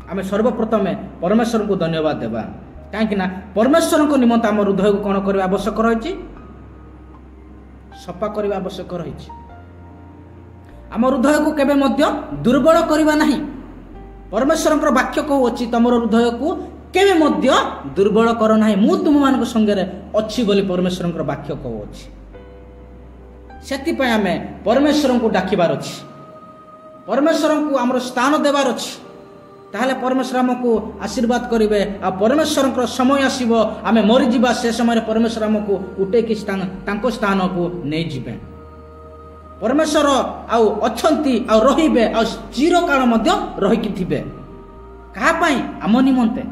आमे सर्वप्रथमे परमेश्वर को धन्यवाद देवा कहीं परमेश्वर को निमंत आम हृदय को कौन करने आवश्यक रही सफा करने आवश्यक रही आम हृदय को केबे मध्य दुर्बल करवा नहीं परमेश्वर वाक्य कहूँ तुम हृदय को केबे मध्य दुर्बल कर ना मु तुम मान संगे अच्छी बोली परमेश्वर वाक्य कहूँ से आम परमेश्वर को डाकिबार अच्छी परमेश्वर को आम स्थान देवार अच्छी ताहले परमेश्वर आमको आशीर्वाद करेंगे आ परमेश्वर समय आसब आम मरीजा से समय परमेश्वर आमको उठेकी स्थान को नहीं जीवे परमेश्वर आउ अच्छी रे आ चिरकाल रहीकि थे कहापाई आम निमंते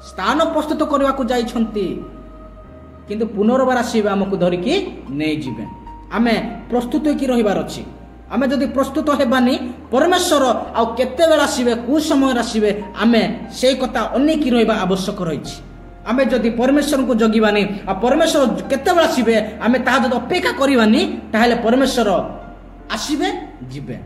स्थान प्रस्तुत करने को जाइछंती किंतु पुनर्बार आसबे आमको धरिकी नहीं जीवे आम प्रस्तुत होकर रहिबार अछि आमे जदि प्रस्तुत हेबानी परमेश्वर आउ केते बेला आसीबे कु समय आसीबे आमे से कथा अनेक रहिबा आवश्यक रहिछि आमे जदि परमेश्वर को जगिबानी आ परमेश्वर केते बेला आसीबे आमे ता जदि अपेक्षा करिबानी ताहेले परमेश्वर आसीबे जिबे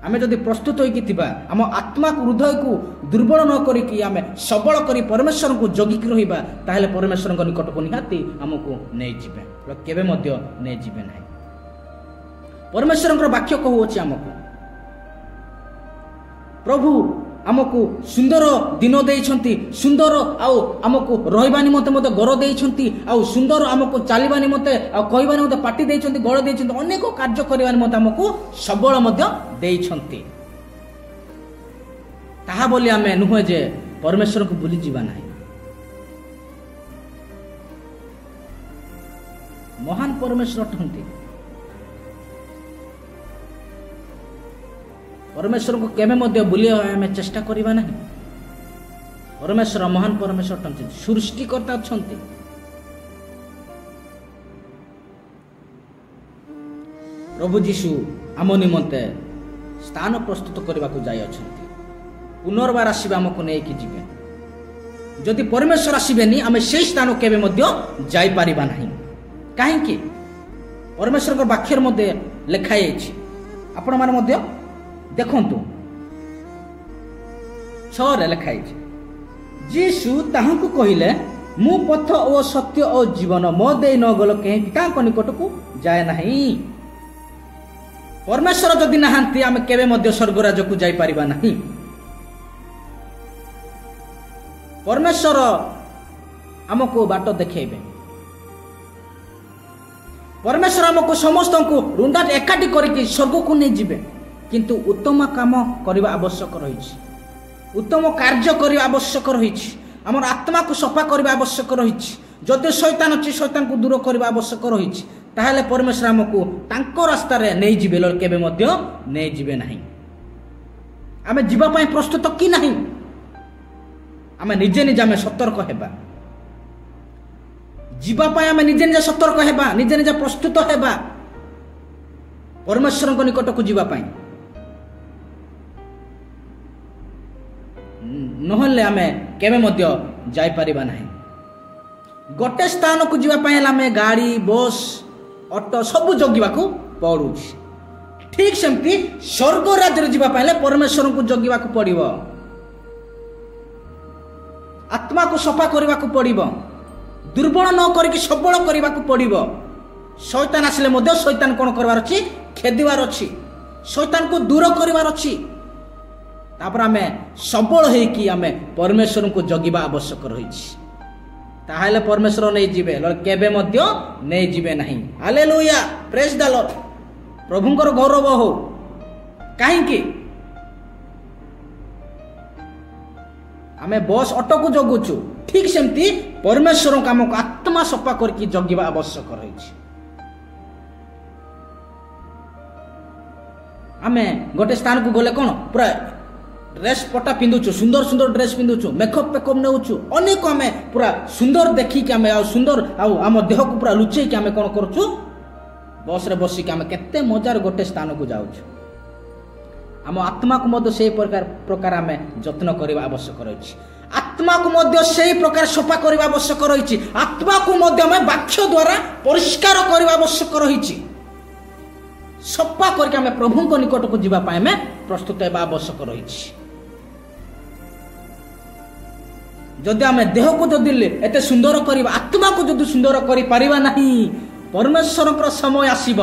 आमे जदि प्रस्तुत होइकि थिबा हम आत्मा को हृदय को दुर्बल न करिकि आमे सबल करी परमेश्वर को जगिकि रहिबा ताहेले परमेश्वर को निकट को निहाती हमको नै जिबे केबे मध्य नै जिबे नै परमेश्वर वाक्य कहूँ आमको प्रभु आमको सुंदर दिन देइछंती सुंदर आमको रहिबा निमंते घर देइछंती सुंदर आमको चलवा निमंते कहबा निमंते पार्टी देइछंती गळ देइछंती अनेक कार्य करबा निमंते आमको सबल मध्य देइछंती ताहा बोली आमे नुहे जे परमेश्वर को भूली जीवा नाही महान परमेश्वर अटंती परमेश्वर को केमे मध्य बुलिया आमे चेष्टा करिबा नहीं परमेश्वर महान परमेश्वर अटंती सृष्टिकर्ता अछंती प्रभु जीशु आम निमंते स्थान प्रस्तुत करने को जाय अछंती पुनर्बार आसीबे हमको नहीं कि जीवे जदि परमेश्वर आसीबेनी आमे से स्थान केबे मध्य जाय पारिबा नहीं काहेकि परमेश्वर को वाक्यर मध्य लिखाई अछि आपण माने मध्य देखंतु 6 रे लिखाई अछि जीशु ताहांकु कहिले मु पथ ओ सत्य ओ जीवन मो दे न गल के पिता को निकट को जाय नहीं परमेश्वर जदि नहांती आमे केबे मध्य स्वर्ग राज्य को जाय पारिबा नहीं परमेश्वर हमको बाट देखेबे परमेश्वर हमको समस्त को रुंडा एकाठी करके स्वर्ग को नहीं जीवे किंतु उत्तम काम करने आवश्यक रही उत्तम कार्य करने आवश्यक रही आमर आत्मा को सफा करने आवश्यक रही जदि शैतान अच्छी शैतान को दूर करने आवश्यक रही ताहले परमेश्वर हमको तांको रास्ता रे नहीं जीवे केबे मध्य नहीं जीवे नहीं आमे जीवा पाई प्रस्तुत कि नहीं आमे निजे निजे आमे सतर्क हेबा जीवा पाई आमे निजे निजे सतर्क हेबा निजे निजे प्रस्तुत हेबा परमेश्वर को निकट को जीवा पाई नहले आमे केबे मध्य जाय परिबा नहीं गोटे स्थान को जीवा पाई आमे गाड़ी बस ऑटो सब जगिबा को पड़ुछि ठीक सेमती स्वर्ग राज्य जीवा पाइले परमेश्वर को जगिबा को पड़िबो आत्मा को सफा करबा को पड़िबो दुर्बल न करके सबल करबा को पड़िबो शैतान आसिले मध्य शैतान कोन करबार अछि खेदिबार अछि शैतान को दूर करबार अछि तापर आमे सबल हे कि आमे परमेश्वर को जगिबा आवश्यक रहिछि ताहले परमेश्वर नहीं जीवे केबे मध्य नहीं जीवे नहीं हालेलुया प्रेज द लॉर्ड प्रभुंकर गौरव हो काहेकि आमे बस ऑटो को जगुछु ठीक सेमती परमेश्वर को हमको आत्मा सफा करके जगिबा आवश्यक रहिछि आमे गोटे स्थान को गले कोन पूरा ड्रेस पटा पिंधुछु सुंदर सुंदर ड्रेस पिंधुछु मेकअप पेकअप नेउछु अनेक आमे पूरा सुंदर देखी के आमे आ सुंदर आम देह को पूरा लुचै के आमे कोन करछु बस रे बसी के आमे केते मजार गोटे स्थान को जाउछु आम आत्मा को मध्य से प्रकार आमे जत्न करबा आवश्यक रहिछि आत्मा को मध्य से प्रकार सफा करबा आवश्यक रहिछि आत्मा को मध्य आमे वाक्य द्वारा परिष्कार करबा आवश्यक रहिछि ସଫା କରିକି ଆମେ ପ୍ରଭୁଙ୍କ ନିକଟକୁ ଯିବା ପାଇଁ ଆମେ ପ୍ରସ୍ତୁତ ହେବା ଆବଶ୍ୟକ ରହିଛି। ଯଦି ଆମେ ଦେହକୁ ଯଦି ଏତେ ସୁନ୍ଦର କରିବା, ଆତ୍ମାକୁ ଯଦି ସୁନ୍ଦର କରିପାରିବା ନାହିଁ, ପରମେଶ୍ୱରଙ୍କର ସମୟ ଆସିବ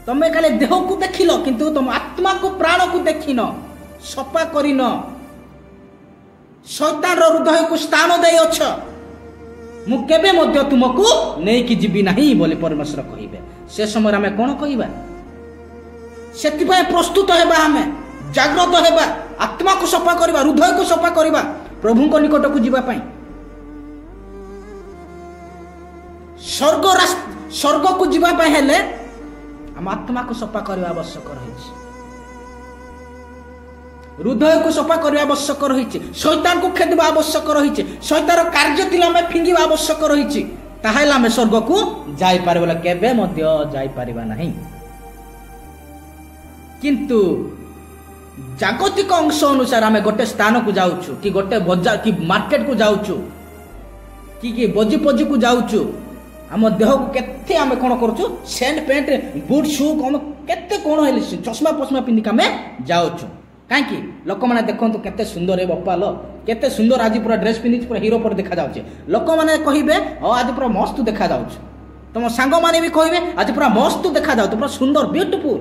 ତମେ ଖାଲି ଦେହକୁ ଦେଖିଲ କିନ୍ତୁ ତମ ଆତ୍ମାକୁ ପ୍ରାଣକୁ ଦେଖିନ, ସଫା କରିନ, ଶୈତାନର ହୃଦୟକୁ ସ୍ଥାନ ଦେଇଅଛ, ମୁଁ କେବେ ମଧ୍ୟ ତୁମକୁ ନେଇକି ଯିବି ନାହିଁ ବୋଲି ପରମେଶ୍ୱର କହିବେ। ସେ ସମୟରେ ଆମେ କଣ କହିବା? ସେଥିପାଇଁ ପ୍ରସ୍ତୁତ ହେବା, ଆମେ ଜାଗ୍ରତ ହେବା, ଆତ୍ମାକୁ ସଫା କରିବା, ହୃଦୟକୁ ସଫା କରିବା, ପ୍ରଭୁଙ୍କ ନିକଟକୁ ଯିବା ପାଇଁ। ସ୍ୱର୍ଗକୁ ଯିବା ପାଇଁ ହେଲେ ଆମ ଆତ୍ମାକୁ ସଫା କରିବା ଆବଶ୍ୟକ ରହିଛି, ହୃଦୟକୁ ସଫା କରିବା ଆବଶ୍ୟକ ରହିଛି, ଶୈତାନକୁ ଖେଦିବା ଆବଶ୍ୟକ ରହିଛି, ଶୈତାନର କାର୍ଯ୍ୟ ଥିଲେ ଆମେ ଫିଙ୍ଗିବା ଆବଶ୍ୟକ ରହିଛି। ତାହେଲେ ଆମେ ସ୍ୱର୍ଗକୁ ଯାଇପାରିବା, ବୋଲେ କେବେ ମଧ୍ୟ ଯାଇପାରିବା ନାହିଁ। କିନ୍ତୁ ଜାଗତିକ ଅଂଶ ଅନୁସାରେ ଆମେ ଗୋଟେ ସ୍ଥାନକୁ ଯାଉଛୁ, କି ଗୋଟେ ବଜାର କି ମାର୍କେଟକୁ ଯାଉଛୁ, କି ବଜି ପଜିକୁ ଯାଉଛୁ, ଆମ ଦେହକୁ କେତେ ଆମେ କଣ କରୁଛୁ, ସେଣ୍ଟ ପ୍ୟାଣ୍ଟ ବୁଟ ସୁ କେତେ କଣ ହେଲେ ଚଷମା ପଶମା ପିନ୍ଧିକି ଆମେ ଯାଉଛୁ। କାହିଁକି? ଲୋକମାନେ ଦେଖନ୍ତୁ କେତେ ସୁନ୍ଦର ଏ ବପାଲ, କେତେ ସୁନ୍ଦର ଆଜି ପୁରା ଡ୍ରେସ୍ ପିନ୍ଧିଛି, ପୁରା ହିରୋ ପରେ ଦେଖାଯାଉଛି। ଲୋକମାନେ କହିବେ ଆଜି ପୁରା ମସ୍ତ ଦେଖାଯାଉଛି, ତମ ସାଙ୍ଗମାନେ ବି କହିବେ ଆଜି ପୁରା ମସ୍ତ ଦେଖାଯାଉଛି, ପୁରା ସୁନ୍ଦର ବିୟୁଟିଫୁଲ,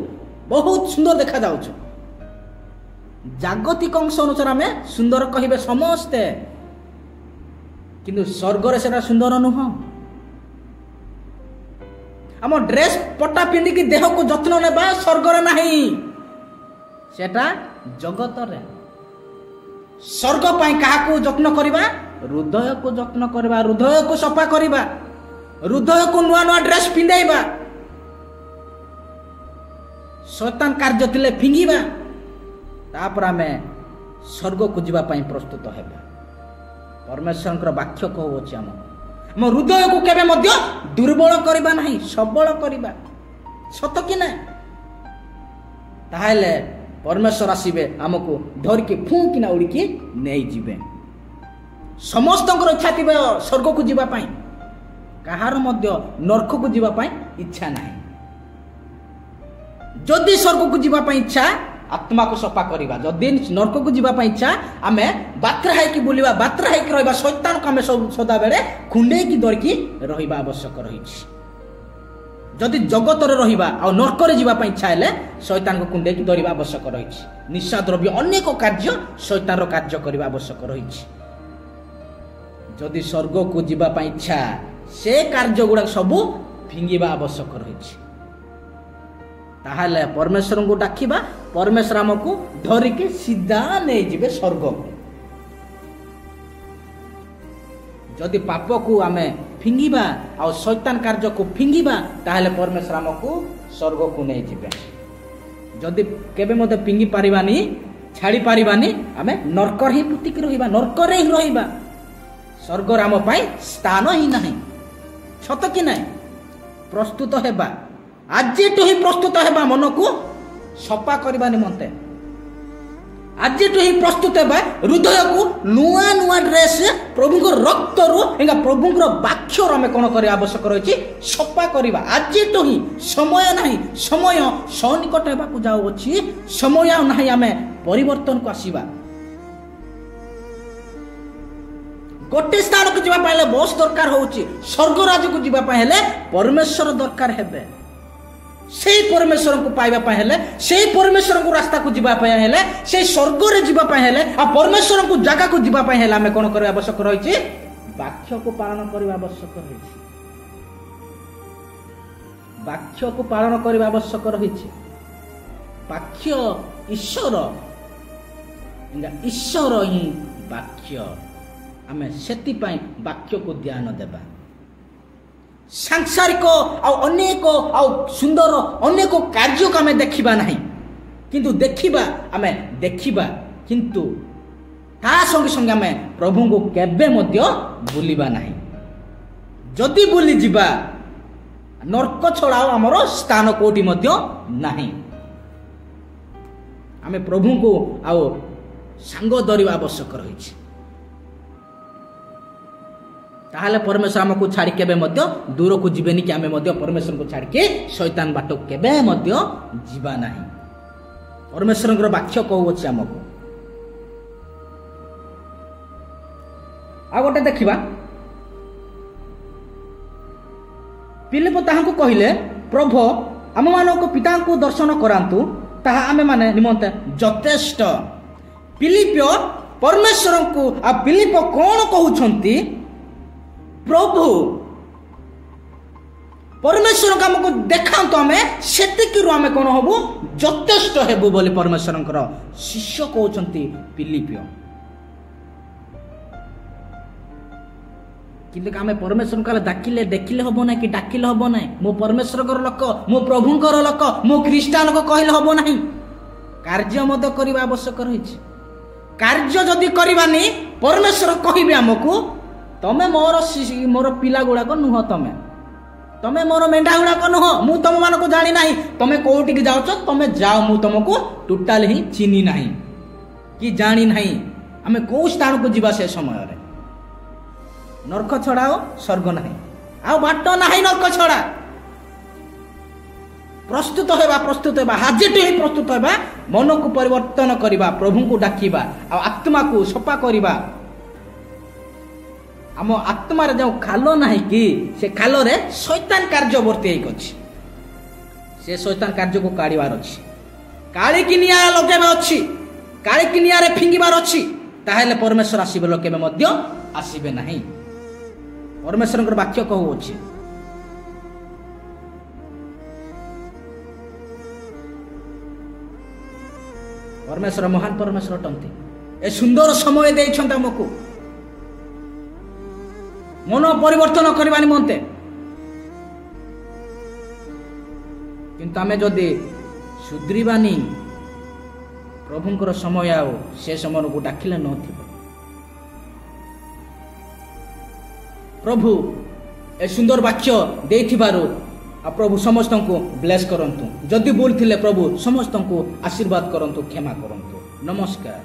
ବହୁତ ସୁନ୍ଦର ଦେଖାଯାଉଛୁ। ଜାଗତିକ ଅଂଶ ଅନୁସାରେ ଆମେ ସୁନ୍ଦର କହିବେ ସମସ୍ତେ, କିନ୍ତୁ ସ୍ୱର୍ଗରେ ସେଟା ସୁନ୍ଦର ନୁହଁ। ଆମ ଡ୍ରେସ୍ ପଟା ପିନ୍ଧିକି ଦେହକୁ ଯତ୍ନ ନେବା ସ୍ୱର୍ଗରେ ନାହିଁ, ସେଟା ଜଗତରେ। ସ୍ୱର୍ଗ ପାଇଁ କାହାକୁ ଯତ୍ନ କରିବା? ହୃଦୟକୁ ଯତ୍ନ କରିବା, ହୃଦୟକୁ ସଫା କରିବା, ହୃଦୟକୁ ନୂଆ ନୂଆ ଡ୍ରେସ୍ ପିନ୍ଧେଇବା, ଶୈତାନ କାର୍ଯ୍ୟ ଥିଲେ ଫିଙ୍ଗିବା, ତାପରେ ଆମେ ସ୍ୱର୍ଗକୁ ଯିବା ପାଇଁ ପ୍ରସ୍ତୁତ ହେବା। ପରମେଶ୍ୱରଙ୍କର ବାକ୍ୟ କହୁଅଛି ଆମ ହୃଦୟକୁ କେବେ ମଧ୍ୟ ଦୁର୍ବଳ କରିବା ନାହିଁ, ସବଳ କରିବା, ସତ କି ନାହିଁ? ତାହେଲେ ପରମେଶ୍ୱର ଆସିବେ, ଆମକୁ ଧରିକି ଫୁଙ୍କିନା ଉଡ଼ିକି ନେଇଯିବେ। ସମସ୍ତଙ୍କର ଇଚ୍ଛା ଥିବ ସ୍ୱର୍ଗକୁ ଯିବା ପାଇଁ, କାହାର ମଧ୍ୟ ନର୍କକୁ ଯିବା ପାଇଁ ଇଚ୍ଛା ନାହିଁ। ଯଦି ସ୍ୱର୍ଗକୁ ଯିବା ପାଇଁ ଇଚ୍ଛା, ଆତ୍ମାକୁ ସଫା କରିବା, ଯଦି ନର୍କକୁ ଯିବା ପାଇଁ ଇଚ୍ଛା, ଆମେ ବାତ୍ରା ହେଇକି ବୁଲିବା, ବାତ୍ରା ହେଇକି ରହିବା, ଶୈତାନକୁ ଆମେ ସଦାବେଳେ କୁଣ୍ଡେଇକି ଧରିକି ରହିବା ଆବଶ୍ୟକ ରହିଛି। ଯଦି ଜଗତରେ ରହିବା ଆଉ ନର୍କରେ ଯିବା ପାଇଁ ଇଚ୍ଛା ହେଲେ ଶୈତାନକୁ କୁଣ୍ଡେଇକି ଧରିବା ଆବଶ୍ୟକ ରହିଛି। ନିଶା ଦ୍ରବ୍ୟ ଅନେକ କାର୍ଯ୍ୟ ଶୈତାନର କାର୍ଯ୍ୟ କରିବା ଆବଶ୍ୟକ ରହିଛି। ଯଦି ସ୍ୱର୍ଗକୁ ଯିବା ପାଇଁ ଇଚ୍ଛା, ସେ କାର୍ଯ୍ୟ ଗୁଡ଼ାକ ସବୁ ଫିଙ୍ଗିବା ଆବଶ୍ୟକ ରହିଛି। ତାହେଲେ ପରମେଶ୍ୱରଙ୍କୁ ଡାକିବା, ପରମେଶ୍ୱର ଆମକୁ ଧରିକି ସିଧା ନେଇଯିବେ ସ୍ୱର୍ଗକୁ। ଯଦି ପାପକୁ ଆମେ ଫିଙ୍ଗିବା ଆଉ ଶୈତାନ କାର୍ଯ୍ୟକୁ ଫିଙ୍ଗିବା, ତାହେଲେ ପରମେଶ୍ୱର ଆମକୁ ସ୍ୱର୍ଗକୁ ନେଇଯିବେ। ଯଦି କେବେ ମଧ୍ୟ ଫିଙ୍ଗି ପାରିବାନି, ଛାଡ଼ି ପାରିବାନି, ଆମେ ନର୍କରେ ହିଁ ପୁତିକି ରହିବା, ନର୍କରେ ହିଁ ରହିବା। ସ୍ୱର୍ଗରେ ଆମ ପାଇଁ ସ୍ଥାନ ହିଁ ନାହିଁ, ସତ କି ନାହିଁ? ପ୍ରସ୍ତୁତ ହେବା, ଆଜିଠୁ ହିଁ ପ୍ରସ୍ତୁତ ହେବା, ମନକୁ ସଫା କରିବା ନିମନ୍ତେ ଆଜିଠୁ ହିଁ ପ୍ରସ୍ତୁତ ହେବା, ହୃଦୟକୁ ନୂଆ ନୂଆ ଡ୍ରେସ୍ ପ୍ରଭୁଙ୍କର ରକ୍ତରୁ ପ୍ରଭୁଙ୍କର ବାକ୍ୟରୁ ଆମେ କଣ କରିବା ଆବଶ୍ୟକ ରହିଛି, ସଫା କରିବା। ଆଜିଠୁ ହିଁ, ସମୟ ନାହିଁ, ସମୟ ସନ୍ନିକଟ ହେବାକୁ ଯାଉଅଛି, ସମୟ ଆଉ ନାହିଁ ଆମେ ପରିବର୍ତ୍ତନକୁ ଆସିବା। ଗୋଟେ ସ୍ଥାନକୁ ଯିବା ପାଇଁ ହେଲେ ବସ୍ ଦରକାର ହଉଛି, ସ୍ୱର୍ଗ ରାଜ୍ୟକୁ ଯିବା ପାଇଁ ହେଲେ ପରମେଶ୍ୱର ଦରକାର ହେବେ। ସେଇ ପରମେଶ୍ୱରଙ୍କୁ ପାଇବା ପାଇଁ ହେଲେ, ସେଇ ପରମେଶ୍ୱରଙ୍କୁ ରାସ୍ତାକୁ ଯିବା ପାଇଁ ହେଲେ, ସେଇ ସ୍ୱର୍ଗରେ ଯିବା ପାଇଁ ହେଲେ, ଆଉ ପରମେଶ୍ୱରଙ୍କୁ ଜାଗାକୁ ଯିବା ପାଇଁ ହେଲେ ଆମେ କଣ କରିବା ଆବଶ୍ୟକ ରହିଛି? ବାକ୍ୟକୁ ପାଳନ କରିବା ଆବଶ୍ୟକ ରହିଛି, ବାକ୍ୟକୁ ପାଳନ କରିବା ଆବଶ୍ୟକ ରହିଛି। ବାକ୍ୟ ଈଶ୍ୱର ହିଁ ବାକ୍ୟ, ଆମେ ସେଥିପାଇଁ ବାକ୍ୟକୁ ଧ୍ୟାନ ଦେବା। ସାଂସାରିକ ଆଉ ଅନେକ ଆଉ ସୁନ୍ଦର ଅନେକ କାର୍ଯ୍ୟକୁ ଆମେ ଦେଖିବା ନାହିଁ, କିନ୍ତୁ ଆମେ ଦେଖିବା, କିନ୍ତୁ ତା ସଙ୍ଗେ ସଙ୍ଗେ ଆମେ ପ୍ରଭୁଙ୍କୁ କେବେ ମଧ୍ୟ ଭୁଲିବା ନାହିଁ। ଯଦି ଭୁଲିଯିବା, ନର୍କ ଛଡ଼ା ଆଉ ଆମର ସ୍ଥାନ କୋଉଠି ମଧ୍ୟ ନାହିଁ। ଆମେ ପ୍ରଭୁଙ୍କୁ ଆଉ ସାଙ୍ଗ ଧରିବା ଆବଶ୍ୟକ ରହିଛି। ताहले परमेश्वर आमको छाड़ी केबे मध्य दूर को जीवेनी कि आमे मध्य परमेश्वर को छाड़ी के शैतान बाट केबे मध्य जीवा नाही। परमेश्वर वाक्य कहूँ आमको आ गोटे देखिबा फिलिप ताहांको कहिले प्रभु आम मानक पिता को दर्शन करांतु ताहा आमे माने निमंते यथेष्ट। फिलिप परमेश्वर को आ फिलिप कौन कहउछंती प्रभु परमेश्वर को आमको देखांतु आमे सेतिकिरु आमे कोन हबु यथेष्ट हेबु बोली परमेश्वरंकर शिष्य कहउछंती फिलिप। किंतु आमे परमेश्वर को डाकिले देखिले हबो ना कि डाकिले हबो ना मो परमेश्वर लोक मो प्रभुंकर लोक मो ख्रीष्टान को कहले हबो ना कार्य मत करबा आवश्यक रहिछि। कार्य जदि करबानी परमेश्वर कहिबे हमकु तमे मोर पिला गुड़ाक नुह तमे मोर मेंढा गुड़ाक नुह मु तुम मानको जानी नाही तमे कोठी की जाउछ तमे जाओ मु तुमको टोटाल ही चिनी नाही कि जानी नाही आमे को स्थान को जीवा से समय रे नरक छड़ाओ स्वर्ग नाही आ बाट नाही नरक छड़ा प्रस्तुत हेबा हाजिर ही प्रस्तुत हेबा मन को परिवर्तन करबा प्रभु को डाकिबा आ आत्मा को सफा करबा। आम आत्मार जो खालो नाही कि से खालो रे शैतान कार्य वर्ती अछि से शैतान कार्य को काढ़िबार अछि काली कि निया लगेबा अछि काली कि निया रे फिंगिबार अछि ताहेले परमेश्वर आसीबे लोकेबे मध्य आसीबे नाही। परमेश्वर वाक्य कहू अछि परमेश्वर महान परमेश्वर टंती ए सुंदर समय देइछंत हमकु मन परिवर्तन करबा निमंते किंतु आमे जदि सुधरीबानी प्रभुंकर समय आओ से समय को डाकिले नथिबो। प्रभु ए सुंदर वाक्य देथिबारु आ प्रभु समस्त को ब्लेस करंतु जदि बोल थिले प्रभु समस्त को आशीर्वाद करंतु क्षमा करंतु। नमस्कार।